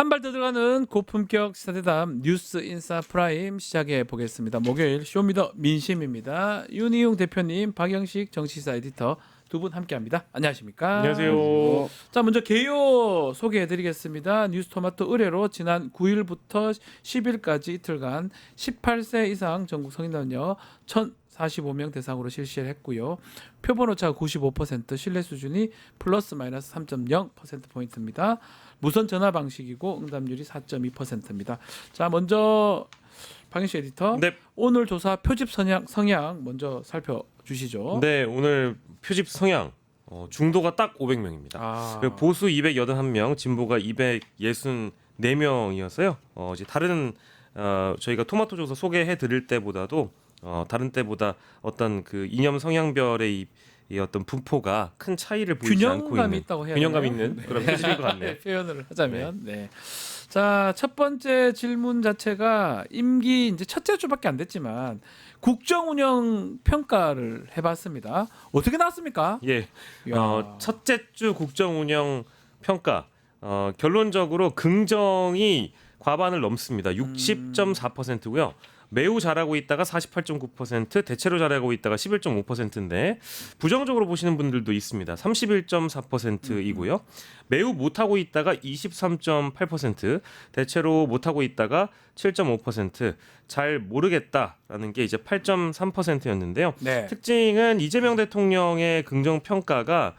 한 발 더 들어가는 고품격 시사대담 뉴스 인사 프라임 시작해 보겠습니다. 목요일 쇼미더 민심입니다. 윤희용 대표님, 박영식 정치사 에디터 두 분 함께합니다. 안녕하십니까? 안녕하세요. 자, 먼저 개요 소개해드리겠습니다. 뉴스토마토 의뢰로 지난 9일부터 10일까지 이틀간 18세 이상 전국 성인 남녀 1,045명 대상으로 실시를 했고요. 표본 오차가 95%, 신뢰 수준이 플러스 마이너스 3.0%포인트입니다. 무선 전화 방식이고 응답률이 4.2%입니다. 자, 먼저 박인수 에디터, 네. 오늘 조사 표집 성향 먼저 살펴주시죠. 네, 오늘 표집 성향 중도가 딱 500명입니다. 보수 281명, 진보가 264명이었어요. 이제 다른 저희가 토마토 조사 소개해 드릴 때보다도 다른 때보다 어떤 그 이념 성향별의 이 어떤 분포가 큰 차이를 보이지 않고 균형감이 있는 있다고 해야 균형감 되나요? 있는 그런 표집인 것 같네요. 표현을 하자면. 네. 자, 첫 번째 질문 자체가 임기 이제 첫째 주밖에 안 됐지만 국정 운영 평가를 해봤습니다. 어떻게 나왔습니까? 예, 이야. 첫째 주 국정 운영 평가 결론적으로 긍정이 과반을 넘습니다. 60.4%고요. 매우 잘하고 있다가 48.9%, 대체로 잘하고 있다가 11.5%인데 부정적으로 보시는 분들도 있습니다. 31.4%이고요. 매우 못하고 있다가 23.8%, 대체로 못하고 있다가 7.5%, 잘 모르겠다라는 게 이제 8.3%였는데요. 네. 특징은 이재명 대통령의 긍정 평가가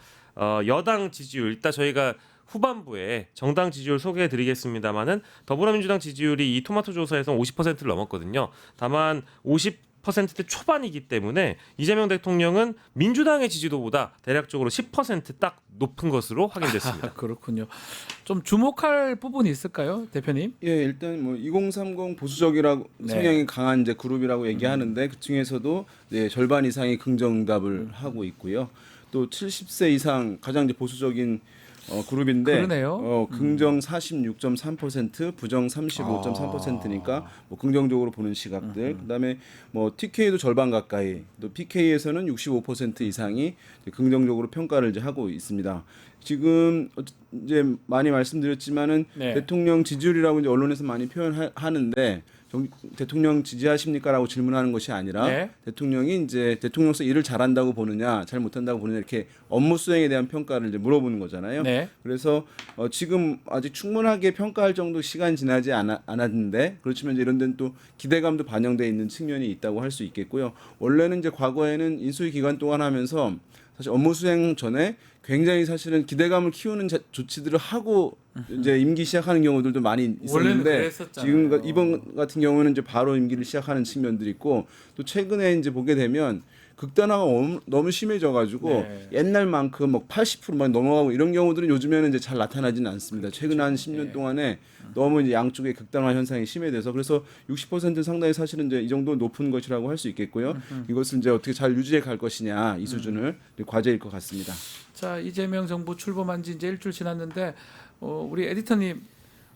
여당 지지율, 일단 저희가 후반부에 정당 지지율 소개해드리겠습니다만은 더불어민주당 지지율이 이 토마토 조사에서 50%를 넘었거든요. 다만 50%대 초반이기 때문에 이재명 대통령은 민주당의 지지도보다 대략적으로 10%딱 높은 것으로 확인됐습니다. 그렇군요. 좀 주목할 부분이 있을까요, 대표님? 예, 일단 뭐 2030 보수적이라고 네. 성향이 강한 이제 그룹이라고 얘기하는데 그 중에서도 이제 절반 이상이 긍정응답을 하고 있고요. 또 70세 이상 가장 이제 보수적인 그룹인데 그러네요. 긍정 46.3%, 부정 35.3%니까 뭐 긍정적으로 보는 시각들. 그다음에 뭐 TK도 절반 가까이, 또 PK에서는 65% 이상이 이제 긍정적으로 평가를 이제 하고 있습니다. 지금 이제 많이 말씀드렸지만은 네. 대통령 지지율이라고 이제 언론에서 많이 표현하는데 대통령 지지하십니까라고 질문하는 것이 아니라 네. 대통령이 이제 대통령서 일을 잘한다고 보느냐, 잘 못한다고 보느냐 이렇게 업무 수행에 대한 평가를 이제 물어보는 거잖아요. 네. 그래서 지금 아직 충분하게 평가할 정도 시간 지나지 않았는데 그렇지만 이제 이런 데는 또 기대감도 반영돼 있는 측면이 있다고 할 수 있겠고요. 원래는 이제 과거에는 인수위 기간 동안 하면서 사실 업무 수행 전에 굉장히 사실은 기대감을 키우는 조치들을 하고 이제 임기 시작하는 경우들도 많이 원래는 있었는데 그랬었잖아요. 지금 이번 같은 경우는 이제 바로 임기를 시작하는 측면들이 있고 또 최근에 이제 보게 되면 극단화가 너무 심해져가지고 네. 옛날만큼 뭐 80%만 넘어가고 이런 경우들은 요즘에는 이제 잘 나타나지는 않습니다. 최근 한 10년 네. 동안에 너무 이제 양쪽의 극단화 현상이 심해져서 그래서 60% 상당히 사실은 이제 이 정도 높은 것이라고 할 수 있겠고요. 이것을 이제 어떻게 잘 유지해 갈 것이냐 이 수준을 과제일 것 같습니다. 자, 이재명 정부 출범한 지 이제 일주일 지났는데 우리 에디터님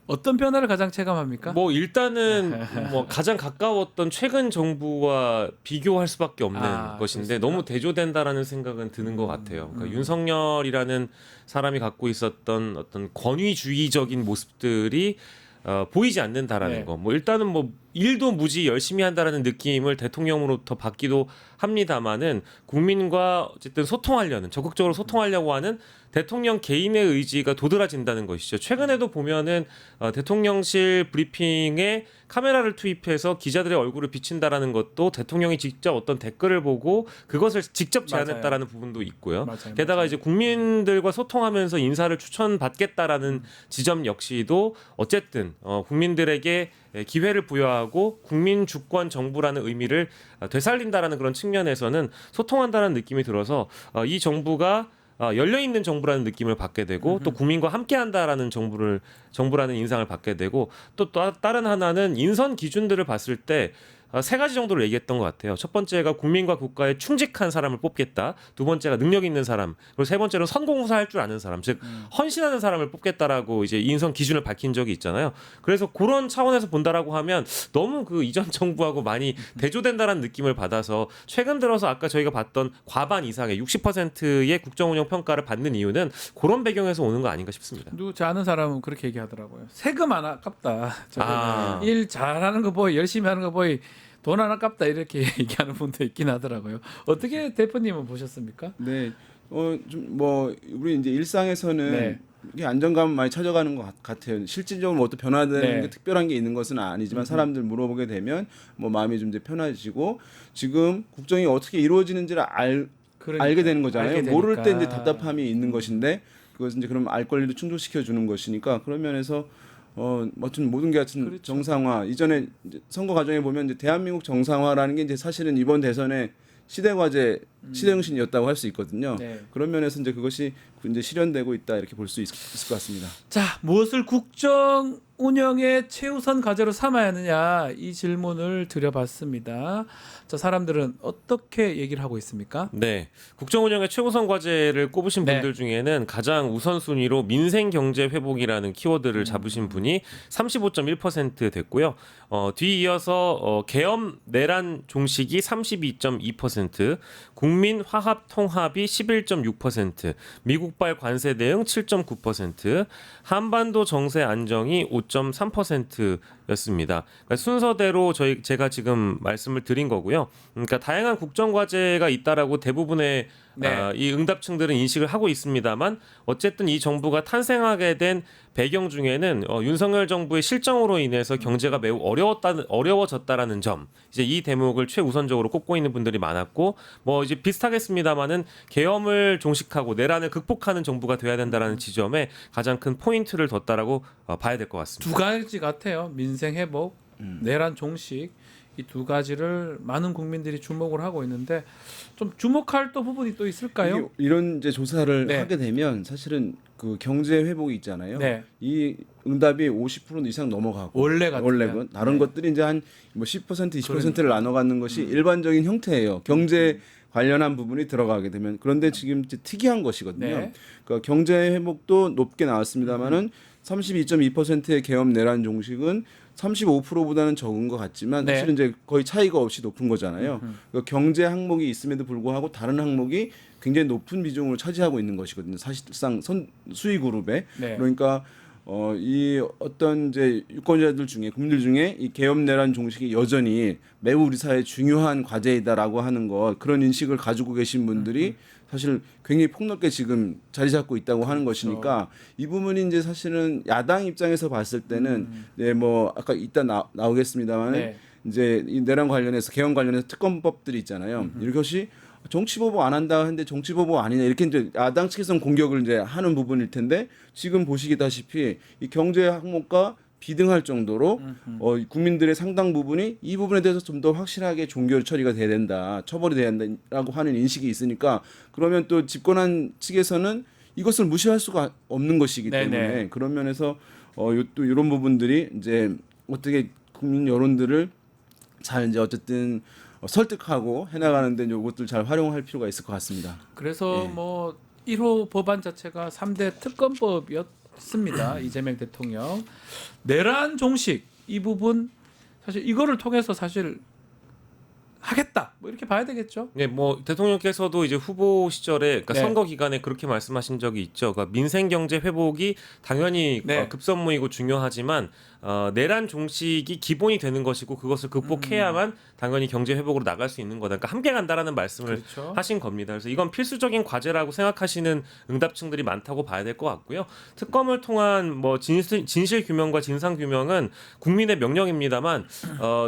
어떤 변화를 가장 체감합니까? 뭐 일단은 뭐 가장 가까웠던 최근 정부와 비교할 수밖에 없는 것인데 그렇습니까? 너무 대조된다라는 생각은 드는 것 같아요. 그러니까 윤석열이라는 사람이 갖고 있었던 어떤 권위주의적인 모습들이 보이지 않는다라는 네. 거. 뭐 일단은 뭐 일도 무지 열심히 한다라는 느낌을 대통령으로부터 받기도 합니다만은 국민과 어쨌든 소통하려는 적극적으로 소통하려고 하는 대통령 개인의 의지가 도드라진다는 것이죠. 최근에도 보면은 대통령실 브리핑에 카메라를 투입해서 기자들의 얼굴을 비친다라는 것도 대통령이 직접 어떤 댓글을 보고 그것을 직접 제안했다라는 부분도 있고요. 맞아요. 게다가 이제 국민들과 소통하면서 인사를 추천받겠다라는 지점 역시도 어쨌든 국민들에게 기회를 부여하고 국민 주권 정부라는 의미를 되살린다라는 그런 측면에서는 소통한다는 느낌이 들어서 이 정부가 열려 있는 정부라는 느낌을 받게 되고 또 국민과 함께한다라는 정부라는 인상을 받게 되고 또 다른 하나는 인선 기준들을 봤을 때 세 가지 정도를 얘기했던 것 같아요. 첫 번째가 국민과 국가에 충직한 사람을 뽑겠다. 두 번째가 능력 있는 사람. 그리고 세 번째로 선공후사할 줄 아는 사람, 즉 헌신하는 사람을 뽑겠다라고 이제 인선 기준을 밝힌 적이 있잖아요. 그래서 그런 차원에서 본다라고 하면 너무 그 이전 정부하고 많이 대조된다라는 느낌을 받아서 최근 들어서 아까 저희가 봤던 과반 이상의 60%의 국정운영 평가를 받는 이유는 그런 배경에서 오는 거 아닌가 싶습니다. 누구 저 아는 사람은 그렇게 얘기하더라고요. 세금 안 아깝다. 아. 일 잘하는 거 보이, 열심히 하는 거 보이, 돈 안 아깝다 이렇게 얘기하는 분도 있긴 하더라고요. 어떻게 대표님은 보셨습니까? 네. 좀 뭐 우리 이제 일상에서는 네. 이게 안정감 많이 찾아가는 것 같아요. 실질적으로 뭐 어떤 변화되는 네. 게 특별한 게 있는 것은 아니지만 사람들 물어보게 되면 뭐 마음이 좀 이제 편해지고 지금 국정이 어떻게 이루어지는지를 그러니까, 알게 되는 거잖아요. 알게 모를 때 이제 되니까. 답답함이 있는 것인데 그것은 이제 그럼 알 권리도 충족시켜 주는 것이니까 그런 면에서 어떤 모든 게 하여튼 그렇죠. 정상화 이전에 이제 선거 과정에 보면 이제 대한민국 정상화라는 게 이제 사실은 이번 대선의 시대 과제 시대 정신이었다고 할 수 있거든요. 네. 그런 면에서 이제 그것이 이제 실현되고 있다 이렇게 볼 수 있을 것 같습니다. 자, 무엇을 국정 운영의 최우선 과제로 삼아야 하느냐 이 질문을 드려봤습니다. 자, 사람들은 어떻게 얘기를 하고 있습니까? 네, 국정운영의 최우선 과제를 꼽으신 네. 분들 중에는 가장 우선순위로 민생 경제 회복이라는 키워드를 잡으신 분이 35.1% 됐고요. 뒤이어서 계엄 내란 종식이 32.2%, 국민 화합 통합이 11.6%, 미국발 관세 대응 7.9%, 한반도 정세 안정이 5.3%였습니다. 그러니까 순서대로 제가 지금 말씀을 드린 거고요. 그러니까 다양한 국정 과제가 있다라고 대부분의 네. 이 응답층들은 인식을 하고 있습니다만 어쨌든 이 정부가 탄생하게 된 배경 중에는 윤석열 정부의 실정으로 인해서 경제가 매우 어려워졌다라는 점, 이제 이 대목을 최우선적으로 꼽고 있는 분들이 많았고, 뭐 이제 비슷하겠습니다만은 계엄을 종식하고 내란을 극복하는 정부가 돼야 된다라는 지점에 가장 큰 포인트를 뒀다라고 봐야 될 것 같습니다. 두 가지 같아요. 민생 회복, 내란 종식. 이 두 가지를 많은 국민들이 주목을 하고 있는데 좀 주목할 또 부분이 또 있을까요? 이런 이제 조사를 네. 하게 되면 사실은 그 경제 회복이 있잖아요. 네. 이 응답이 50% 이상 넘어가고 원래 같으면. 다른 네. 것들이 이제 한 뭐 10% 20%를 나눠 갖는 것이 일반적인 형태예요. 경제 관련한 부분이 들어가게 되면 그런데 지금 이제 특이한 것이거든요. 네. 그러니까 경제 회복도 높게 나왔습니다만은 32.2%의 계엄 내란 종식은 35%보다는 적은 것 같지만 네. 사실은 이제 거의 차이가 없이 높은 거잖아요. 그러니까 경제 항목이 있음에도 불구하고 다른 항목이 굉장히 높은 비중을 차지하고 있는 것이거든요. 사실상 수의 그룹에 네. 그러니까 이 어떤 이제 유권자들 중에 국민들 중에 이 계엄 내란 종식이 여전히 매우 우리 사회에 중요한 과제이다라고 하는 것 그런 인식을 가지고 계신 분들이 사실 굉장히 폭넓게 지금 자리 잡고 있다고 하는 것이니까 이 부분이 이제 사실은 야당 입장에서 봤을 때는 네, 뭐 아까 이따 나오겠습니다만 네. 이제 이 내란 관련해서 계엄 관련해서 특검법들이 있잖아요. 이것이 정치보복 안 한다 하는데 정치보복 아니냐 이렇게 이제 야당 측에서는 공격을 이제 하는 부분일 텐데 지금 보시다시피 이 경제 항목과 비등할 정도로 국민들의 상당 부분이 이 부분에 대해서 좀 더 확실하게 종결 처리가 돼야 된다, 처벌이 돼야 된다라고 하는 인식이 있으니까 그러면 또 집권한 측에서는 이것을 무시할 수가 없는 것이기 네네. 때문에 그런 면에서 또 이런 부분들이 이제 어떻게 국민 여론들을 잘 이제 어쨌든 설득하고 해나가는데 이것들 잘 활용할 필요가 있을 것 같습니다. 그래서 예. 뭐 1호 법안 자체가 3대 특검법이었습니다. 이재명 대통령 내란 종식 이 부분 사실 이거를 통해서 사실 하겠다 뭐 이렇게 봐야 되겠죠. 네, 뭐 대통령께서도 이제 후보 시절에 그러니까 네. 선거 기간에 그렇게 말씀하신 적이 있죠. 그러니까 민생 경제 회복이 당연히 네. 급선무이고 중요하지만 내란 종식이 기본이 되는 것이고 그것을 극복해야만 당연히 경제 회복으로 나갈 수 있는 거다. 그러니까 함께 간다라는 말씀을 그렇죠. 하신 겁니다. 그래서 이건 필수적인 과제라고 생각하시는 응답층들이 많다고 봐야 될 것 같고요. 특검을 통한 뭐 진실 규명과 진상 규명은 국민의 명령입니다만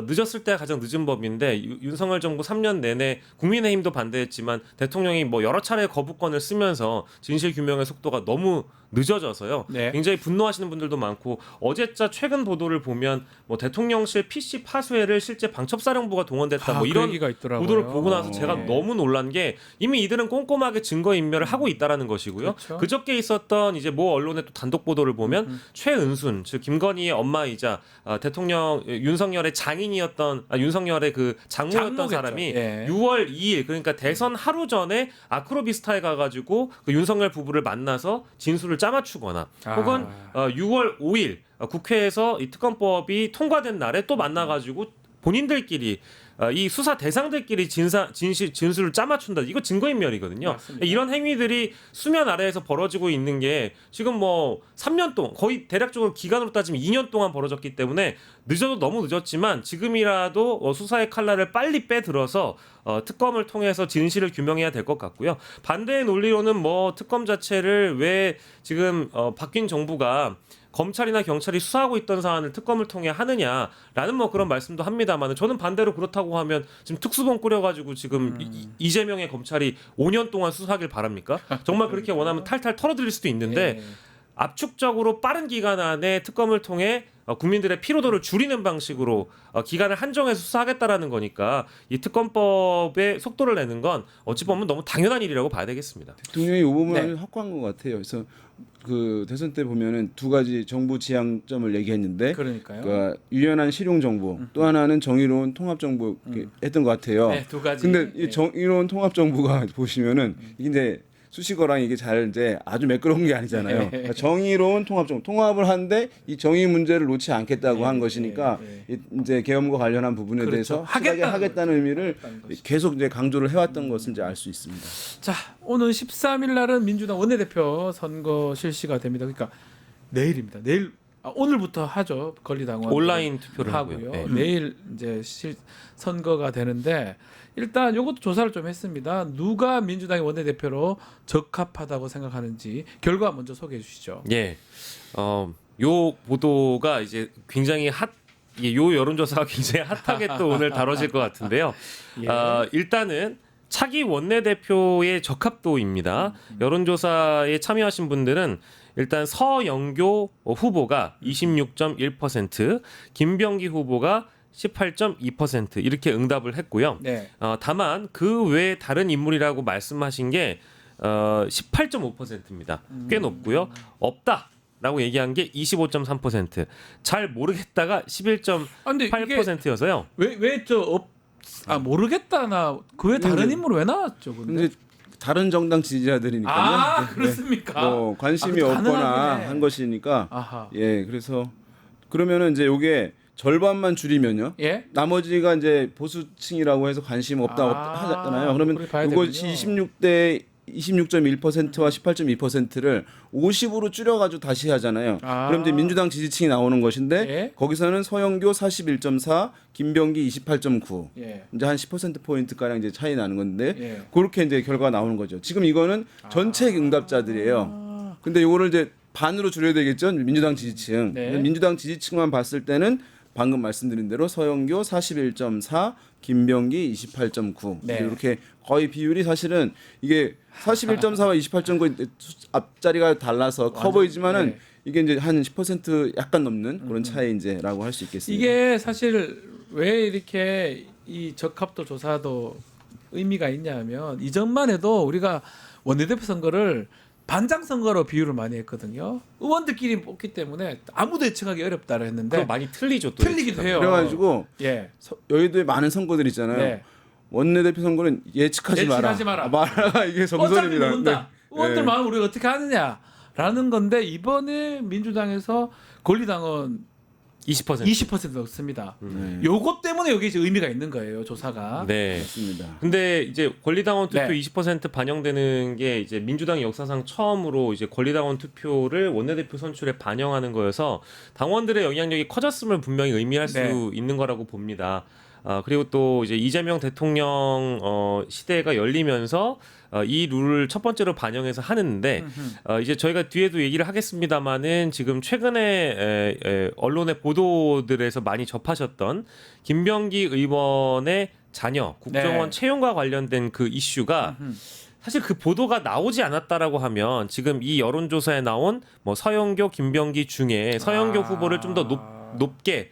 늦었을 때 가장 늦은 법인데 윤석열 정부 3년 내내 국민의힘도 반대했지만 대통령이 뭐 여러 차례 거부권을 쓰면서 진실 규명의 속도가 너무 늦어져서요. 네. 굉장히 분노하시는 분들도 많고 어제자 최근 보도를 보면 뭐 대통령실 PC 파쇄를 실제 방첩사령부가 동원됐다 뭐 그 이런 얘기가 있더라고요. 보도를 보고 나서 제가 네. 너무 놀란 게 이미 이들은 꼼꼼하게 증거 인멸을 하고 있다라는 것이고요. 그렇죠. 그저께 있었던 이제 모 언론의 또 단독 보도를 보면 최은순 즉 김건희의 엄마이자 대통령 윤석열의 장인이었던 윤석열의 그 장모였던 장모겠죠. 사람이 예. 6월 2일 그러니까 대선 하루 전에 아크로비스타에 가가지고 그 윤석열 부부를 만나서 진술을 짜맞추거나 혹은 6월 5일 국회에서 이 특검법이 통과된 날에 또 만나가지고 본인들끼리 이 수사 대상들끼리 진술을 짜맞춘다. 이거 증거인멸이거든요. 맞습니다. 이런 행위들이 수면 아래에서 벌어지고 있는 게 지금 뭐 3년 동안 거의 대략적으로 기간으로 따지면 2년 동안 벌어졌기 때문에 늦어도 너무 늦었지만 지금이라도 수사의 칼날을 빨리 빼들어서 특검을 통해서 진실을 규명해야 될 것 같고요. 반대의 논리로는 뭐 특검 자체를 왜 지금 바뀐 정부가 검찰이나 경찰이 수사하고 있던 사안을 특검을 통해 하느냐라는 뭐 그런 말씀도 합니다만 저는 반대로 그렇다고 하면 지금 특수본 꾸려가지고 지금 이재명의 검찰이 5년 동안 수사하길 바랍니까? 정말 그렇게 원하면 탈탈 털어드릴 수도 있는데 예. 압축적으로 빠른 기간 안에 특검을 통해 국민들의 피로도를 줄이는 방식으로 기간을 한정해서 수사하겠다라는 거니까 이 특검법의 속도를 내는 건 어찌 보면 너무 당연한 일이라고 봐야 되겠습니다. 대통령이 이 부분을 네. 확고한 것 같아요. 그래서 그 대선 때 보면은 두 가지 정부 지향점을 얘기했는데 그러니까요. 그러니까 유연한 실용 정부 또 하나는 정의로운 통합 정부 했던 것 같아요. 네, 두 가지. 근데 이 예. 정의로운 통합 정부가 보시면은 이게 이제 수식어랑 이게 잘 이제 아주 매끄러운 게 아니잖아요. 그러니까 정의로운 통합 정부 통합을 하는데 이 정의 문제를 놓지 않겠다고 한 것이니까 이제 계엄과 관련한 부분에 그렇죠. 대해서 하겠다는 하겠다는 의미를 하겠다는 것이죠. 계속 이제 강조를 해왔던 것을 이제 알 수 있습니다. 자, 오늘 13일 날은 민주당 원내대표 선거 실시가 됩니다. 그러니까 내일입니다. 내일 오늘부터 하죠. 권리당원 온라인 투표를 하고요. 하고요. 네. 내일 이제 선거가 되는데 일단 이것도 조사를 좀 했습니다. 누가 민주당의 원내대표로 적합하다고 생각하는지 결과 먼저 소개해 주시죠. 예, 요 보도가 이제 굉장히 요 여론조사가 굉장히 핫하게 또 오늘 다뤄질 것 같은데요. 예. 일단은 차기 원내대표의 적합도입니다. 여론조사에 참여하신 분들은 일단 서영교 후보가 26.1%, 김병기 후보가 18.2% 이렇게 응답을 했고요. 네. 다만 그 외에 다른 인물이라고 말씀하신 게 18.5%입니다. 꽤 높고요. 없다라고 얘기한 게 25.3%, 잘 모르겠다가 근데 11.8%여서요. 모르겠다나 그 외 다른 인물 왜 나왔죠? 근데 근데 다른 정당 지지자들이니까요. 네. 그렇습니까? 뭐 관심이 아, 없거나 가능하긴 해. 한 것이니까 아하. 예 그래서 그러면은 이제 요게 절반만 줄이면요. 예? 나머지가 이제 보수층이라고 해서 관심 없다 하잖아요. 그러면 그렇게 봐야 이것이 되군요. 26.1%와 18.2%를 50으로 줄여가지고 다시 하잖아요. 그럼 이제 민주당 지지층이 나오는 것인데 예? 거기서는 서영교 41.4, 김병기 28.9. 예. 이제 한 10% 포인트 가량 이제 차이 나는 건데 예. 그렇게 이제 결과가 나오는 거죠. 지금 이거는 전체 응답자들이에요. 근데 이거를 이제 반으로 줄여야 되겠죠. 민주당 지지층. 네. 민주당 지지층만 봤을 때는 방금 말씀드린 대로 서영교 41.4, 김병기 28.9. 네. 이렇게 거의 비율이 사실은 이게 41.4와 28.9 앞자리가 달라서 커 보이지만은 네. 이게 이제 한 10% 약간 넘는 그런 차이 이제라고 할 수 있겠습니다. 이게 사실 왜 이렇게 이 적합도 조사도 의미가 있냐면 이전만 해도 우리가 원내대표 선거를 반장 선거로 비유를 많이 했거든요. 의원들끼리 뽑기 때문에 아무도 예측하기 어렵다고 했는데 그럼 많이 틀리죠. 또 틀리기도 해요. 그래가지고 예. 여의도에 많은 선거들 있잖아요. 네. 원내대표 선거는 예측하지 예측하지 마라. 마라. 이게 어차피 정설입니다. 모른다. 의원들 네. 마음 우리가 어떻게 하느냐라는 건데 이번에 민주당에서 권리당원 20%. 20% 넣습니다. 네. 요것 때문에 여기 이제 의미가 있는 거예요, 조사가. 네. 맞습니다. 근데 이제 권리당원 투표 네. 20% 반영되는 게 이제 민주당 역사상 처음으로 이제 권리당원 투표를 원내대표 선출에 반영하는 거여서 당원들의 영향력이 커졌음을 분명히 의미할 수 네. 있는 거라고 봅니다. 그리고 또 이제 이재명 대통령 시대가 열리면서 이 룰을 첫 번째로 반영해서 하는데 이제 저희가 뒤에도 얘기를 하겠습니다만은 지금 최근에 언론의 보도들에서 많이 접하셨던 김병기 의원의 자녀 국정원 네. 채용과 관련된 그 이슈가 사실 그 보도가 나오지 않았다라고 하면 지금 이 여론조사에 나온 뭐 서영교, 김병기 중에 서영교 후보를 좀 더 높게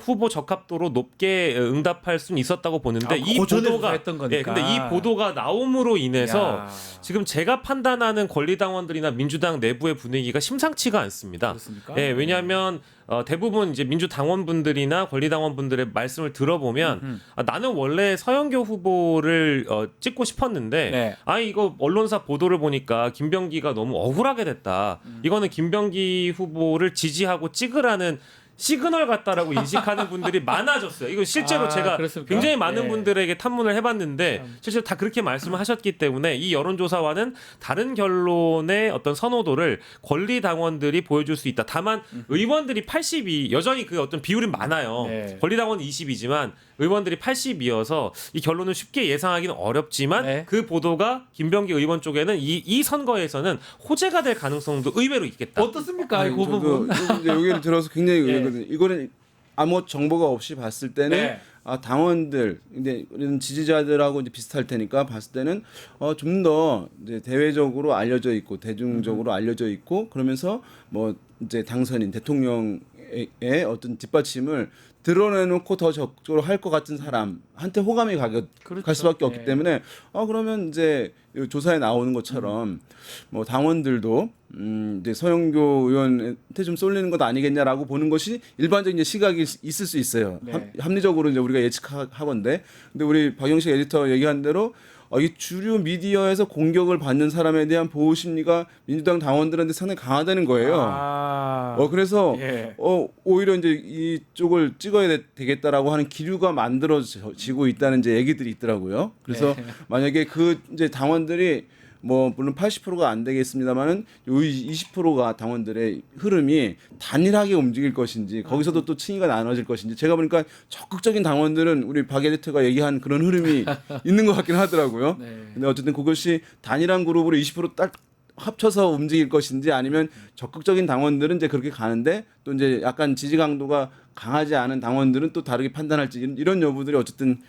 후보 적합도로 높게 응답할 수는 있었다고 보는데 이 그 전에 보도가 했던 거니까. 예, 근데 이 보도가 나옴으로 인해서 야. 지금 제가 판단하는 권리당원들이나 민주당 내부의 분위기가 심상치가 않습니다. 그렇습니까? 예, 왜냐하면 대부분 이제 민주당원분들이나 권리당원분들의 말씀을 들어보면 나는 원래 서영교 후보를 찍고 싶었는데 네. 아니 이거 언론사 보도를 보니까 김병기가 너무 억울하게 됐다. 이거는 김병기 후보를 지지하고 찍으라는 시그널 같다라고 인식하는 분들이 많아졌어요. 이거 실제로 제가 그렇습니까? 굉장히 많은 예. 분들에게 탐문을 해봤는데 실제로 다 그렇게 말씀을 하셨기 때문에 이 여론조사와는 다른 결론의 어떤 선호도를 권리 당원들이 보여줄 수 있다. 다만 의원들이 82 여전히 그 어떤 비율이 많아요. 네. 권리 당원은 20이지만 의원들이 82여서 이 결론을 쉽게 예상하기는 어렵지만 네. 그 보도가 김병기 의원 쪽에는 이 선거에서는 호재가 될 가능성도 의외로 있겠다. 어떻습니까? 아니, 그 저도 부분. 이제 여기를 들어서 굉장히 예. 의외거든요. 이거는 아무 정보가 없이 봤을 때는 네. 당원들, 근데 이런 지지자들하고 이제 비슷할 테니까 봤을 때는 좀 더 이제 대외적으로 알려져 있고 대중적으로 알려져 있고 그러면서 뭐 이제 당선인 대통령의 어떤 뒷받침을 드러내놓고 더 적극적으로 할 것 같은 사람한테 호감이 그렇죠. 갈 수밖에 없기 예. 때문에 그러면 이제 이 조사에 나오는 것처럼 뭐 당원들도 이제 서영교 의원한테 좀 쏠리는 것 아니겠냐라고 보는 것이 일반적인 이제 시각이 있을 수 있어요. 네. 합리적으로 이제 우리가 예측하건데, 근데 우리 박영식 에디터 얘기한 대로 이 주류 미디어에서 공격을 받는 사람에 대한 보호 심리가 민주당 당원들한테 상당히 강하다는 거예요. 그래서 예. 오히려 이제 이쪽을 찍어야 되겠다라고 하는 기류가 만들어지고 있다는 이제 얘기들이 있더라고요. 그래서 네. 만약에 그 이제 당원들이 뭐 물론 80%가 안 되겠습니다만은 요 20%가 당원들의 흐름이 단일하게 움직일 것인지 거기서도 또 층위가 나눠질 것인지 제가 보니까 적극적인 당원들은 우리 박 에디터가 얘기한 그런 흐름이 있는 것 같긴 하더라고요. 네. 근데 어쨌든 그것이 단일한 그룹으로 20%딱 합쳐서 움직일 것인지 아니면 적극적인 당원들은 이제 그렇게 가는데 또 이제 약간 지지 강도가 강하지 않은 당원들은 또 다르게 판단할지 이런 여부들이 어쨌든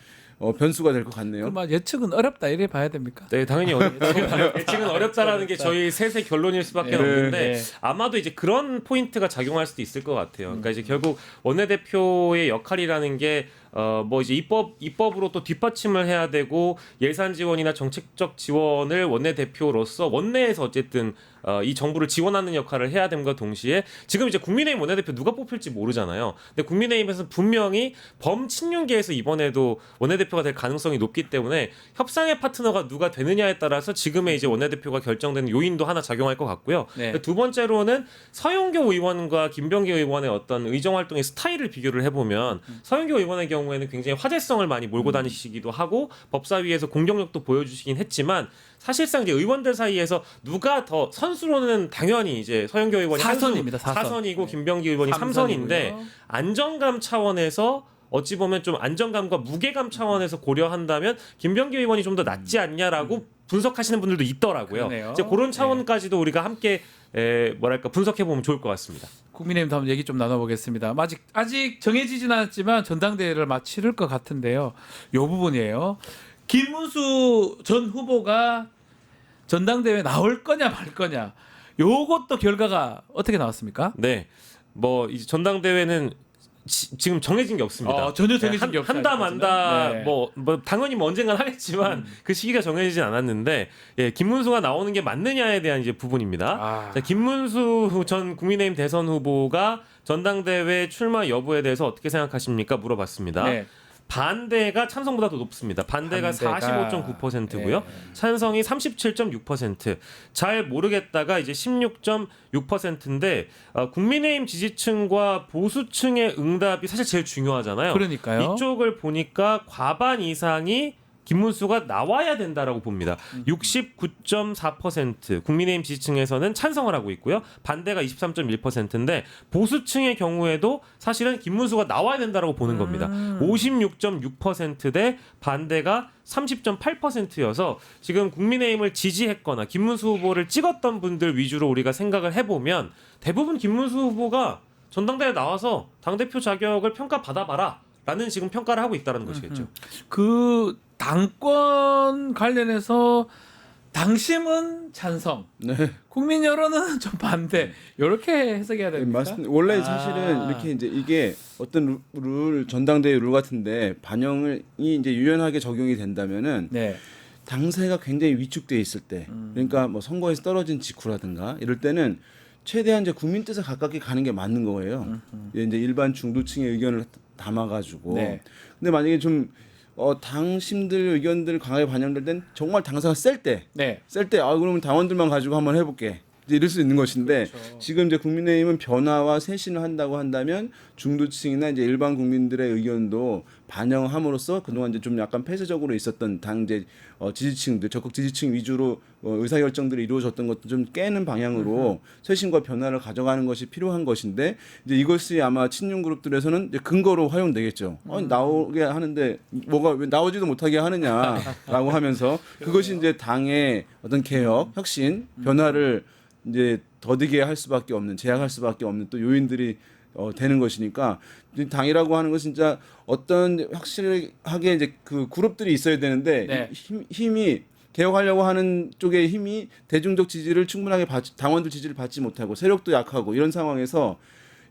변수가 될 것 같네요. 그럼 예측은 어렵다 이래 봐야 됩니까? 네, 당연히 예측은 어렵다라는 게 저희 셋의 결론일 수밖에 네. 없는데 네. 아마도 이제 그런 포인트가 작용할 수도 있을 것 같아요. 그러니까 이제 결국 원내대표의 역할이라는 게 뭐 이제 입법으로 또 뒷받침을 해야 되고 예산 지원이나 정책적 지원을 원내대표로서 원내에서 어쨌든 이 정부를 지원하는 역할을 해야 됨과 동시에 지금 이제 국민의힘 원내대표 누가 뽑힐지 모르잖아요. 근데 국민의힘에서는 분명히 범친윤계에서 이번에도 원내대표가 될 가능성이 높기 때문에 협상의 파트너가 누가 되느냐에 따라서 지금의 이제 원내대표가 결정되는 요인도 하나 작용할 것 같고요. 네. 두 번째로는 서영교 의원과 김병기 의원의 어떤 의정 활동의 스타일을 비교를 해보면 서영교 의원의 경우에는 굉장히 화제성을 많이 몰고 다니시기도 하고 법사위에서 공격력도 보여주시긴 했지만 사실상 이제 의원들 사이에서 누가 더 선수로는 당연히 이제 서영교 의원이 사선입니다, 사선. 사선이고 네. 김병기 의원이 삼선인데 삼선이고요. 안정감 차원에서 어찌 보면 좀 안정감과 무게감 차원에서 고려한다면 김병기 의원이 좀 더 낫지 않냐라고 분석하시는 분들도 있더라고요. 그러네요. 이제 그런 차원까지도 우리가 함께 뭐랄까 분석해 보면 좋을 것 같습니다. 국민의힘 다음 얘기 좀 나눠보겠습니다. 아직 정해지진 않았지만 전당대회를 치를 것 같은데요. 요 부분이에요. 김문수 전 후보가 전당대회 나올 거냐 말 거냐. 요것도 결과가 어떻게 나왔습니까? 네, 뭐 이제 전당대회는 지금 정해진 게 없습니다. 전혀 정해진 게 없어요. 한다 만다 네. 뭐 당연히 뭐 언젠간 하겠지만 그 시기가 정해지진 않았는데 김문수가 나오는 게 맞느냐에 대한 이제 부분입니다. 자, 김문수 전 국민의힘 대선 후보가 전당대회 출마 여부에 대해서 어떻게 생각하십니까? 물어봤습니다. 네. 반대가 찬성보다 더 높습니다. 반대가 45.9%고요. 찬성이 37.6%. 잘 모르겠다가 이제 16.6%인데 국민의힘 지지층과 보수층의 응답이 사실 제일 중요하잖아요. 그러니까요. 이쪽을 보니까 과반 이상이 김문수가 나와야 된다라고 봅니다. 69.4% 국민의힘 지지층에서는 찬성을 하고 있고요. 반대가 23.1%인데 보수층의 경우에도 사실은 김문수가 나와야 된다라고 보는 겁니다. 56.6% 대 반대가 30.8%여서 지금 국민의힘을 지지했거나 김문수 후보를 찍었던 분들 위주로 우리가 생각을 해보면 대부분 김문수 후보가 전당대회에 나와서 당대표 자격을 평가받아봐라 라는 지금 평가를 하고 있다는 것이겠죠. 그 당권 관련해서 당심은 찬성, 네. 국민 여론은 좀 반대. 이렇게 해석해야 됩니까? 맞습니다. 원래 사실은 이렇게 이제 이게 어떤 룰 전당대회 룰 같은데 반영이 이제 유연하게 적용이 된다면은 네. 당세가 굉장히 위축돼 있을 때, 그러니까 뭐 선거에서 떨어진 직후라든가 이럴 때는 최대한 이제 국민 뜻에 가깝게 가는 게 맞는 거예요. 이제 일반 중도층의 의견을 담아가지고. 네. 근데 만약에 좀 당심들 의견들 강하게 반영될 땐 정말 당사가 셀 때, 네. 그러면 당원들만 가지고 한번 해볼게. 이제 이럴 수 있는 것인데 그렇죠. 지금 이제 국민의힘은 변화와 쇄신을 한다고 한다면 중도층이나 이제 일반 국민들의 의견도 반영함으로써 그동안 이제 좀 약간 폐쇄적으로 있었던 당제 지지층들 적극 지지층 위주로 의사결정들이 이루어졌던 것도 좀 깨는 방향으로 쇄신과 변화를 가져가는 것이 필요한 것인데 이제 이것이 아마 친윤 그룹들에서는 이제 근거로 활용되겠죠. 나오게 하는데 뭐가 왜 나오지도 못하게 하느냐라고 하면서 그것이 이제 당의 어떤 개혁, 혁신, 변화를 이제 더디게 할 수밖에 없는 제약할 수밖에 없는 또 요인들이 되는 것이니까 당이라고 하는 것은 진짜 어떤 확실하게 이제 그 그룹들이 있어야 되는데 네. 힘이 개혁하려고 하는 쪽의 힘이 대중적 지지를 충분하게 당원들 지지를 받지 못하고 세력도 약하고 이런 상황에서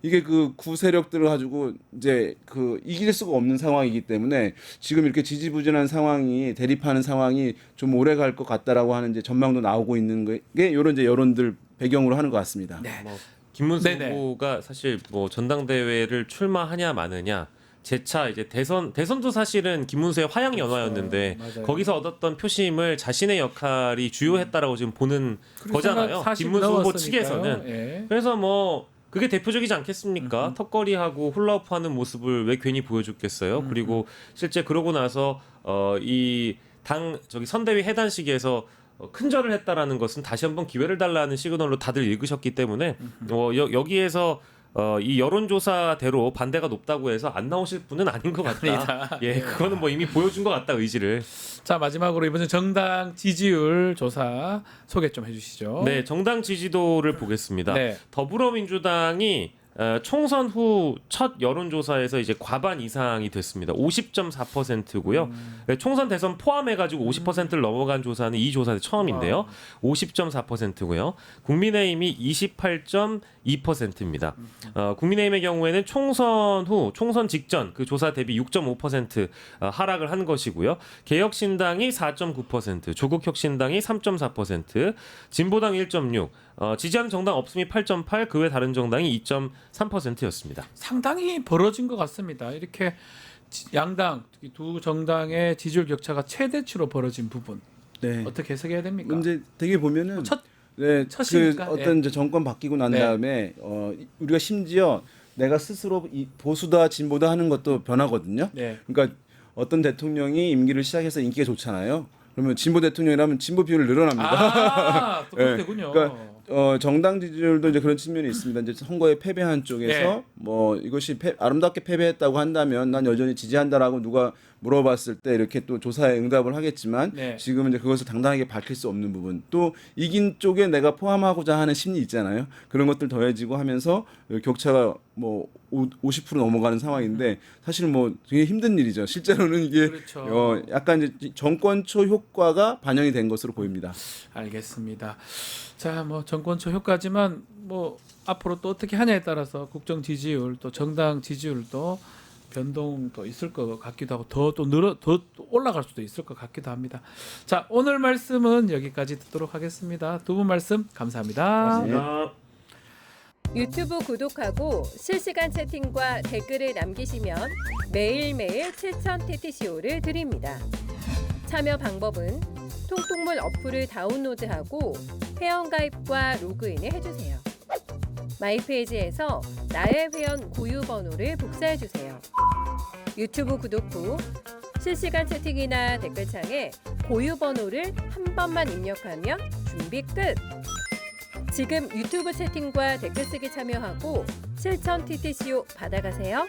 이게 그 구세력들을 가지고 이제 그 이길 수가 없는 상황이기 때문에 지금 이렇게 지지부진한 상황이 대립하는 상황이 좀 오래 갈 것 같다라고 하는 이제 전망도 나오고 있는 게 이런 이제 여론들 배경으로 하는 것 같습니다. 네. 뭐 김문수 네네. 후보가 사실 뭐 전당대회를 출마하냐 마느냐 재차 이제 대선도 사실은 김문수의 화양 연화였는데 그렇죠. 맞아요. 거기서 얻었던 표심을 자신의 역할이 주요했다라고 지금 보는 거잖아요. 40 김문수 후보 넘었으니까요. 측에서는. 예. 그래서 뭐 그게 대표적이지 않겠습니까? 턱걸이하고 훌라후프하는 모습을 왜 괜히 보여줬겠어요? 그리고 실제 그러고 나서 이 당 저기 선대위 해단식에서 큰절을 했다라는 것은 다시 한번 기회를 달라는 시그널로 다들 읽으셨기 때문에 여기에서 이 여론조사대로 반대가 높다고 해서 안 나오실 분은 아닌 것 같다. 아니다. 예, 그거는 뭐 이미 보여준 것 같다 의지를. 자, 마지막으로 이번에 정당 지지율 조사 소개 좀 해주시죠. 네, 정당 지지도를 보겠습니다. 네. 더불어민주당이 총선 후 첫 여론조사에서 이제 과반 이상이 됐습니다. 50.4%고요. 총선 대선 포함해가지고 50%를 넘어간 조사는 이 조사 처음인데요. 50.4%고요. 국민의힘이 28.2%입니다. 국민의힘의 경우에는 총선 후, 총선 직전 그 조사 대비 6.5% 하락을 한 것이고요. 개혁신당이 4.9%, 조국혁신당이 3.4%, 진보당 1.6%, 지지하는 정당 없음이 8.8%, 그 외 다른 정당이 2.3%였습니다. 상당히 벌어진 것 같습니다. 이렇게 양당 특히 두 정당의 지지율 격차가 최대치로 벌어진 부분 네. 어떻게 해석해야 됩니까? 문제 되게 보면은 첫 네, 첫이니까? 그 어떤 이제 정권 바뀌고 난 네. 다음에 우리가 심지어 내가 스스로 보수다 진보다 하는 것도 변하거든요. 네. 그러니까 어떤 대통령이 임기를 시작해서 인기가 좋잖아요. 그러면 진보 대통령이라면 진보 비율을 늘어납니다. 또 그렇군요. 그러니까 정당 지지율도 이제 그런 측면이 있습니다. 이제 선거에 패배한 쪽에서 네. 뭐 이것이 아름답게 패배했다고 한다면 난 여전히 지지한다라고 누가 물어봤을 때 이렇게 또 조사에 응답을 하겠지만 네. 지금은 이제 그것을 당당하게 밝힐 수 없는 부분 또 이긴 쪽에 내가 포함하고자 하는 심리 있잖아요. 그런 것들 더해지고 하면서 격차가 뭐 50% 넘어가는 상황인데 사실 뭐 되게 힘든 일이죠. 실제로는 이게 그렇죠. 약간 이제 정권 초 효과가 반영이 된 것으로 보입니다. 알겠습니다. 자, 뭐 정권 초 효과지만 뭐 앞으로 또 어떻게 하냐에 따라서 국정 지지율 또 정당 지지율도 변동도 있을 것 같기도 하고 더 올라갈 수도 있을 것 같기도 합니다. 자, 오늘 말씀은 여기까지 듣도록 하겠습니다. 두 분 말씀 감사합니다. 유튜브 구독하고 실시간 채팅과 댓글을 남기시면 매일매일 7,000TTCO를 드립니다. 참여 방법은 통통물 어플을 다운로드하고 회원가입과 로그인을 해주세요. 마이페이지에서 나의 회원 고유 번호를 복사해주세요. 유튜브 구독 후 실시간 채팅이나 댓글창에 고유 번호를 한 번만 입력하면 준비 끝! 지금 유튜브 채팅과 댓글 쓰기 참여하고 7,000TTCO 받아가세요.